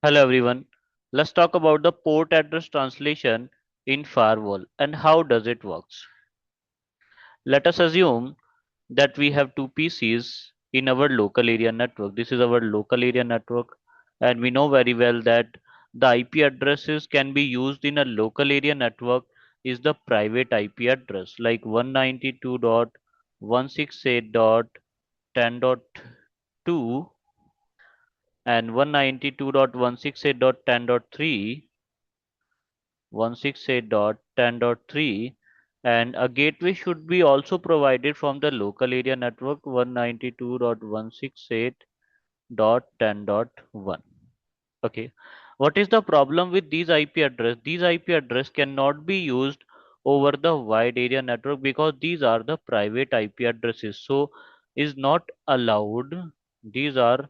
Hello everyone. Let's talk about the port address translation in firewall and how does it works. Let us assume that we have two PCs in our local area network. This is our local area network and we know very well that the IP addresses can be used in a local area network is the private IP address like 192.168.10.2 and 192.168.10.3, 168.10.3, and a gateway should be also provided from the local area network 192.168.10.1. Okay, what is the problem with these IP address? These IP address cannot be used over the wide area network because these are the private IP addresses, so is not allowed, these are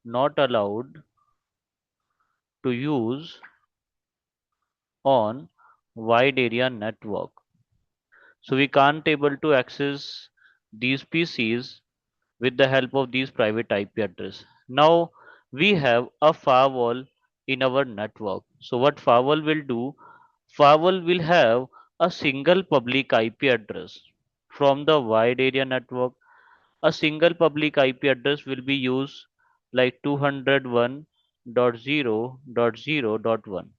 not allowed to use on wide area network. So we can't able to access these PCs with the help of these private IP address. Now we have a firewall in our network. So what firewall will do? Firewall will have a single public IP address from the wide area network. A single public IP address will be used like 201.0.0.1.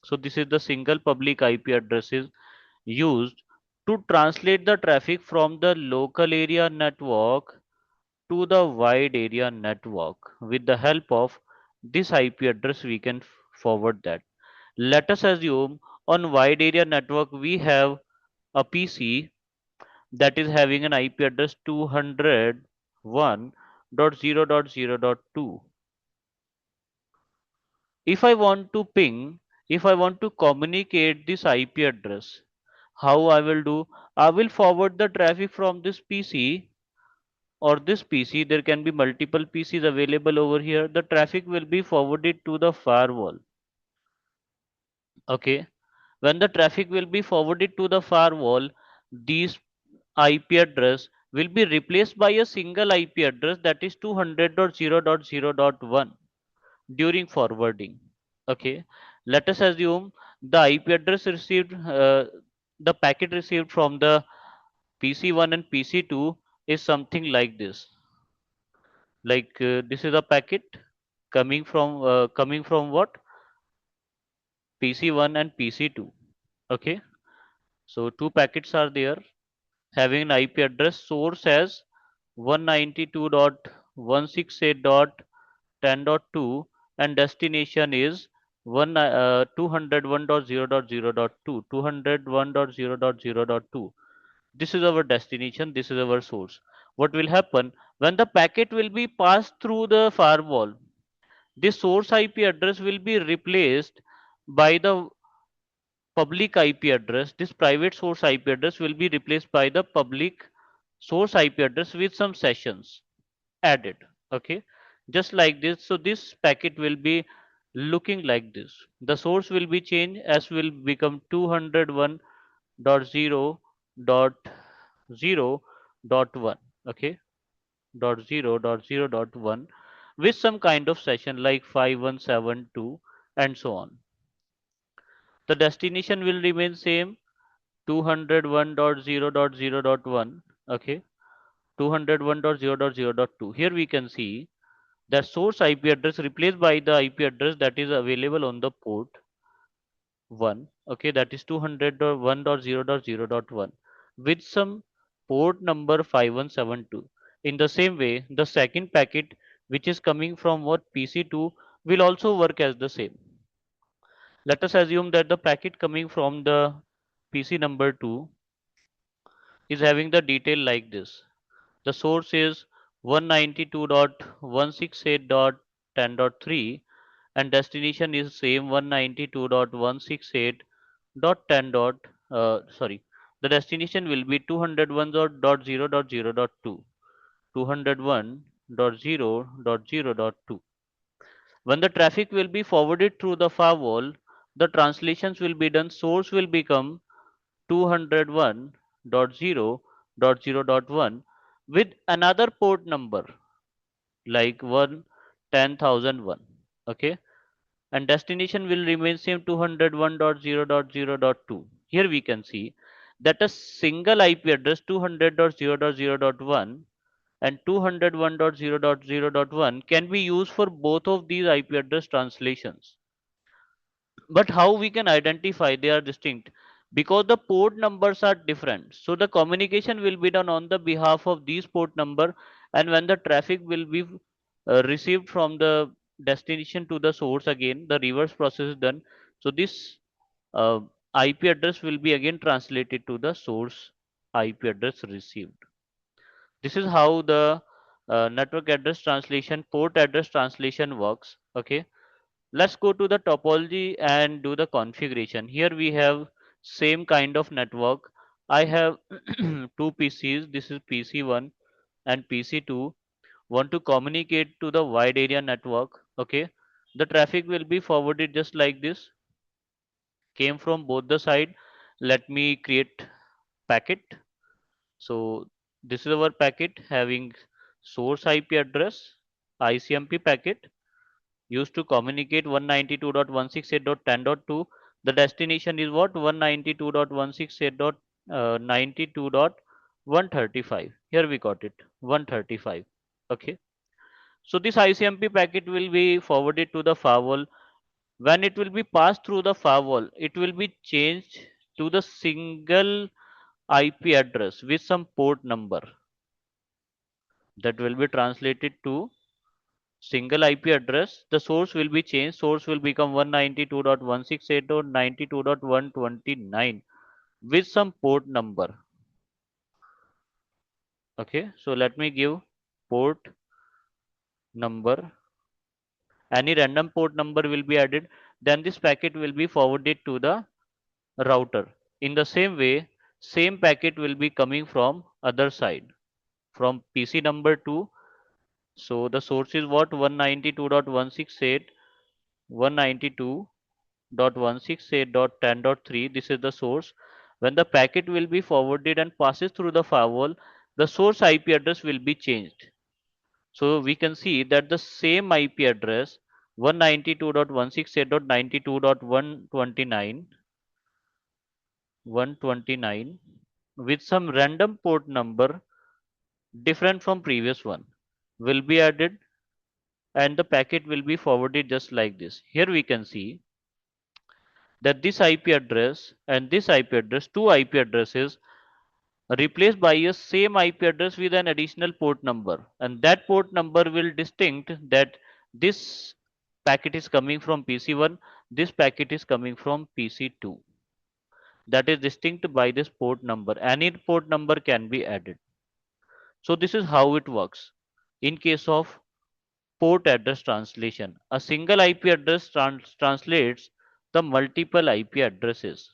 So this is the single public IP addresses used to translate the traffic from the local area network to the wide area network. With the help of this IP address, we can forward that. Let us assume on wide area network we have a PC that is having an IP address 201.0.0.2. If I want to ping, if I want to communicate this IP address, how I will do? I will forward the traffic from this PC or this PC. There can be multiple PCs available over here. The traffic will be forwarded to the firewall. Okay. When the traffic will be forwarded to the firewall, these IP address will be replaced by a single IP address that is 200.0.0.1 during forwarding. Okay. Let us assume the IP address received, the packet received from the PC1 and PC2 is something like this. Like this is a packet coming from what? PC1 and PC2. Okay. So two packets are there having an IP address source as 192.168.10.2 and destination is 201.0.0.2, 201.0.0.2. This is our destination, this is our source. What will happen when the packet will be passed through the firewall? This source IP address will be replaced by the public IP address. This private source IP address will be replaced by the public source IP address with some sessions added. Okay, just like this. So this packet will be looking like this. The source will be changed as will become 201.0.0.1. Okay, dot 0.0.0.1 with some kind of session like 5172 and so on. The destination will remain same 201.0.0.1. Okay, 201.0.0.2. Here we can see the source IP address replaced by the IP address that is available on the port 1. Okay, that is 201.0.0.1 with some port number 5172. In the same way, the second packet which is coming from what PC2 will also work as the same. Let us assume that the packet coming from the PC number 2 is having the detail like this. The source is 192.168.10.3 and destination is same 192.168.10. Sorry, the destination will be 201.0.0.2, 201.0.0.2. When the traffic will be forwarded through the firewall, the translations will be done. Source will become 201.0.0.1 with another port number like 1 10,001. Okay, and destination will remain same 201.0.0.2. Here we can see that a single IP address 200.0.0.1 and 201.0.0.1 can be used for both of these IP address translations. But how we can identify they are distinct? Because the port numbers are different. So the communication will be done on the behalf of these port number, and when the traffic will be received from the destination to the source, again the reverse process is done. So this uh, IP address will be again translated to the source IP address received. This is how the network address translation, port address translation works. Okay, let's go to the topology and do the configuration. Here we have same kind of network. I have two PCs. This is PC1 and PC2. Want to communicate to the wide area network. Okay, the traffic will be forwarded just like this. Came from both the side. Let me create packet. So this is our packet having source IP address, ICMP packet used to communicate 192.168.10.2. The destination is what? 192.168.92.135. Here we got it, 135. Okay. So this ICMP packet will be forwarded to the firewall. When it will be passed through the firewall, it will be changed to the single IP address with some port number that will be translated to single IP address. The source will be changed. Source will become 192.168.92.129 with some port number. Okay, so let me give port number. Any random port number will be added. Then this packet will be forwarded to the router. In the same way, same packet will be coming from other side, from PC number 2. So the source is what? 192.168, 192.168.10.3. This is the source. When the packet will be forwarded and passes through the firewall, the source IP address will be changed. So we can see that the same IP address 192.168.92.129 129 with some random port number different from previous one will be added, and the packet will be forwarded just like this. Here we can see that this IP address and this IP address, two IP addresses, are replaced by a same IP address with an additional port number, and that port number will distinct that this packet is coming from PC1, this packet is coming from PC2. That is distinct by this port number. Any port number can be added. So this is how it works. In case of port address translation, a single IP address translates the multiple IP addresses.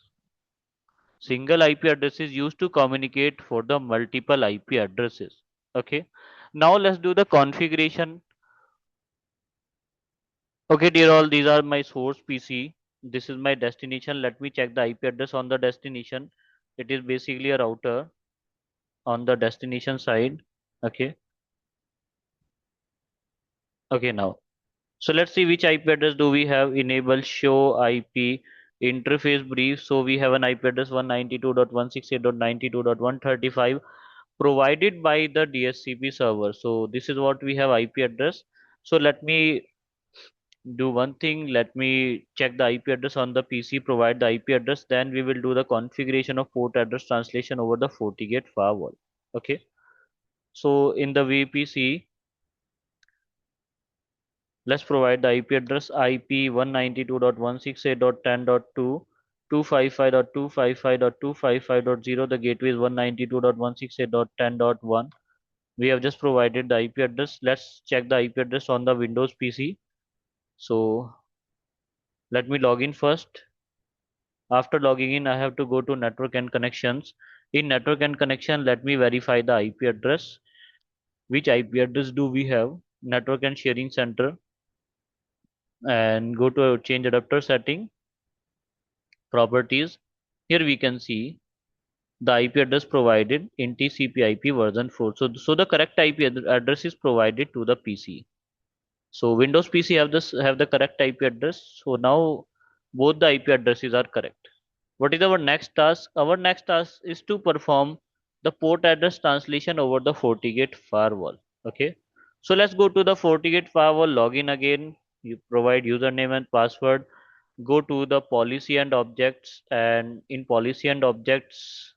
Single IP address is used to communicate for the multiple IP addresses. Okay. Now let's do the configuration. Okay, dear all, these are my source PC. This is my destination. Let me check the IP address on the destination. It is basically a router on the destination side. Okay. Okay, now. So let's see which IP address do we have. Enable show IP interface brief. So we have an IP address 192.168.92.135 provided by the DHCP server. So this is what we have IP address. So let me do one thing. Let me check the IP address on the PC, provide the IP address. Then we will do the configuration of port address translation over the FortiGate firewall. Okay. So in the VPC, let's provide the IP address IP 192.168.10.2, 255.255.255.0. The gateway is 192.168.10.1. We have just provided the IP address. Let's check the IP address on the Windows PC. So let me log in first. After logging in, I have to go to network and connections. In network and connection, let me verify the IP address. Which IP address do we have? Network and sharing center, and go to change adapter setting, properties. Here we can see the IP address provided in TCP/IP version 4. So the correct IP address is provided to the PC. So Windows PC have the correct IP address. So now both the IP addresses are correct. What is our next task? Our next task is to perform the port address translation over the FortiGate firewall. Okay. So let's go to the FortiGate firewall, login again. You provide username and password. Go to the policy and objects, and in policy and objects,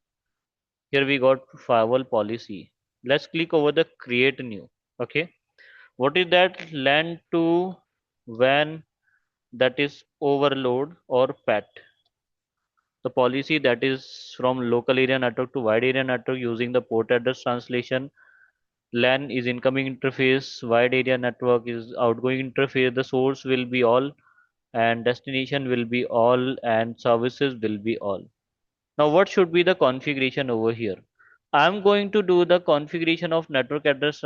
here we got firewall policy. Let's click over the create new. Okay. What is that? LAN to WAN, that is overload or PAT. The policy that is from local area network to wide area network using the port address translation. LAN is incoming interface, wide area network is outgoing interface. The source will be all, and destination will be all, and services will be all. Now, what should be the configuration over here? I'm going to do the configuration of network address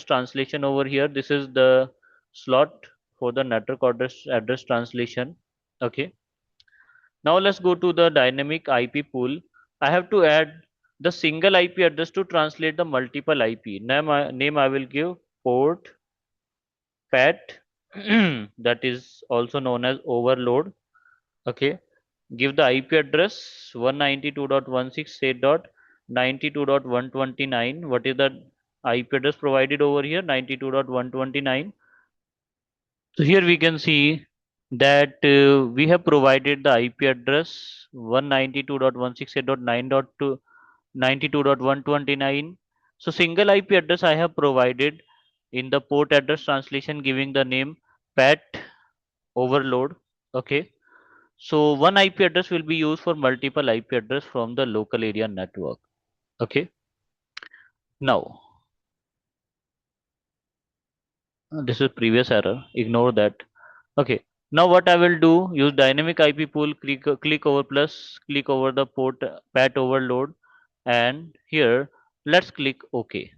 translation over here. This is the slot for the network address translation. Okay. Now let's go to the dynamic IP pool. I have to add the single IP address to translate the multiple IP. Name I will give port pat that is also known as overload. Okay. Give the IP address 192.168.92.129. What is the IP address provided over here? 92.129. So here we can see that we have provided the IP address 192.168.9.292.129. So single IP address I have provided in the port address translation giving the name pat overload. Okay. So one IP address will be used for multiple IP address from the local area network. Okay. Now, this is previous error. Ignore that. Okay. Now what I will do, use dynamic IP pool, click over plus, click over the port pat overload, and here let's click OK.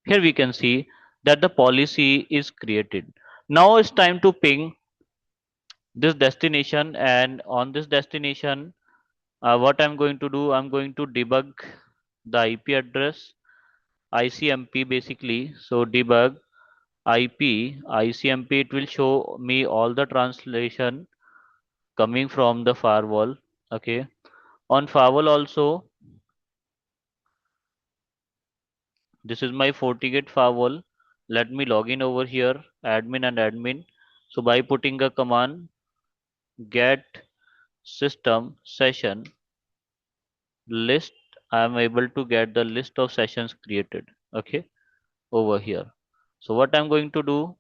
Here we can see that the policy is created. Now it's time to ping this destination, and on this destination, what I'm going to do, I'm going to debug the IP address ICMP basically. So debug IP ICMP, it will show me all the translation coming from the firewall. Okay. On firewall also, this is my FortiGate firewall. Let me log in over here, admin and admin. So by putting a command get system session list, I am able to get the list of sessions created. Okay, over here. So what I'm going to do,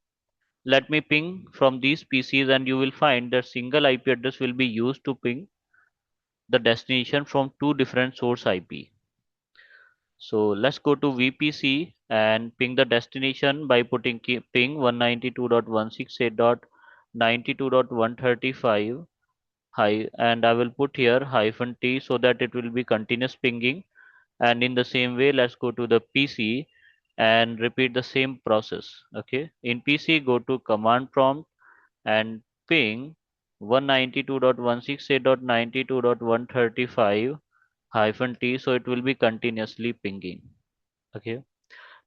let me ping from these PCs, and you will find that single IP address will be used to ping the destination from two different source IP. So let's go to VPC and ping the destination by putting ping 192.168.92.135 high, and I will put here hyphen T so that it will be continuous pinging. And in the same way, let's go to the PC and repeat the same process. Okay, in PC, go to command prompt and ping 192.168.92.135 hyphen T, so it will be continuously pinging. Okay.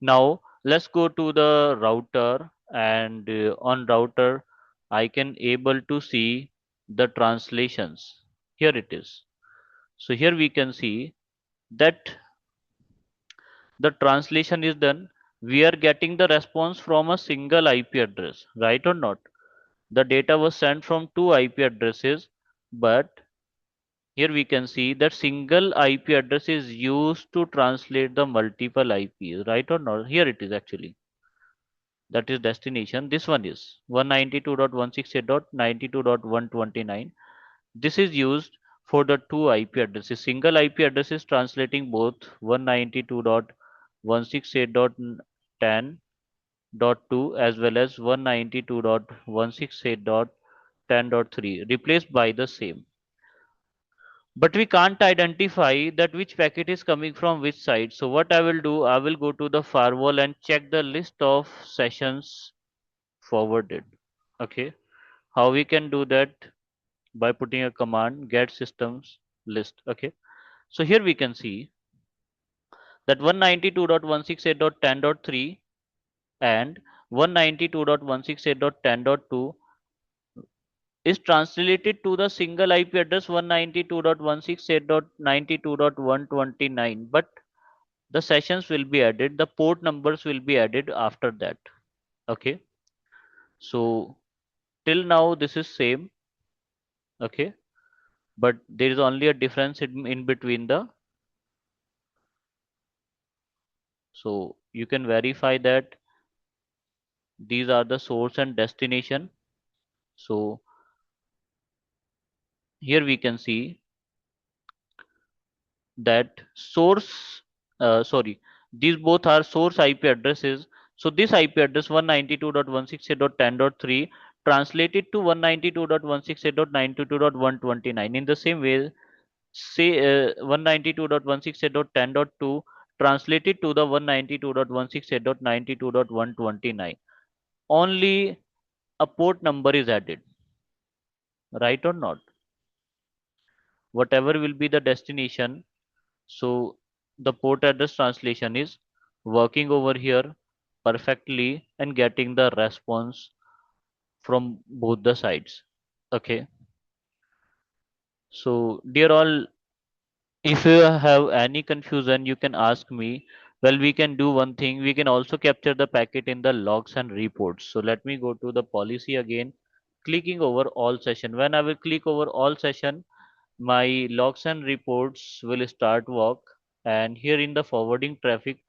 Now let's go to the router, and on router I can able to see the translations. Here it is. So here we can see that the translation is done. We are getting the response from a single IP address, right or not? The data was sent from two IP addresses, but here we can see that single IP address is used to translate the multiple IPs, right or not? Here it is actually. That is destination. This one is 192.168.92.129. This is used for the two IP addresses. Single IP address is translating both 192.168.10.2 as well as 192.168.10.3, replaced by the same. But we can't identify that which packet is coming from which side. So what I will do, I will go to the firewall and check the list of sessions forwarded. Okay. How we can do that? By putting a command get systems list. Okay. So here we can see that 192.168.10.3 and 192.168.10.2 is translated to the single IP address 192.168.92.129, but the sessions will be added, the port numbers will be added after that. Okay, so till now this is same. Okay, but there is only a difference in between the, so you can verify that these are the source and destination. So here we can see that source, sorry, these both are source IP addresses. So this IP address 192.168.10.3 translated to 192.168.922.129. In the same way, say 192.168.10.2 translated to the 192.168.92.129. Only a port number is added, right or not? Whatever will be the destination, so the port address translation is working over here perfectly and getting the response from both the sides. Okay, so dear all, if you have any confusion, you can ask me. Well, we can do one thing. We can also capture the packet in the logs and reports. So let me go to the policy again, clicking over all session. When I will click over all session, my logs and reports will start work. And here in the forwarding traffic,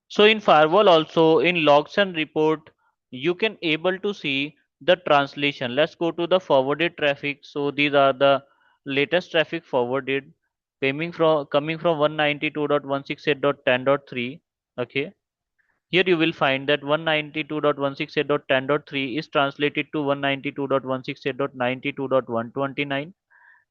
so in firewall also in logs and report, you can able to see the translation. Let's go to the forwarded traffic. So these are the latest traffic forwarded coming from 192.168.10.3. Okay. Here you will find that 192.168.10.3 is translated to 192.168.92.129,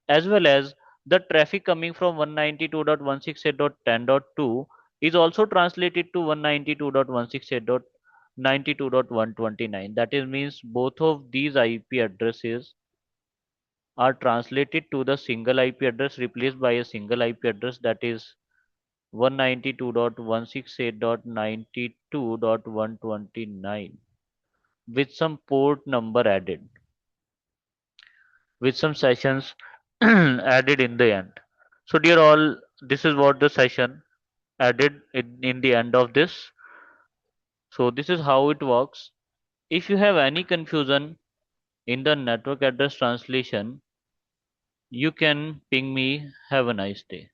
as well as the traffic coming from 192.168.10.2 is also translated to 192.168.92.129. That is means both of these IP addresses are translated to the single IP address replaced by a single IP address, that is 192.168.92.129, with some port number added, with some sessions added in the end. So dear all, this is what the session added in the end of this. So this is how it works. If you have any confusion in the network address translation, you can ping me. Have a nice day.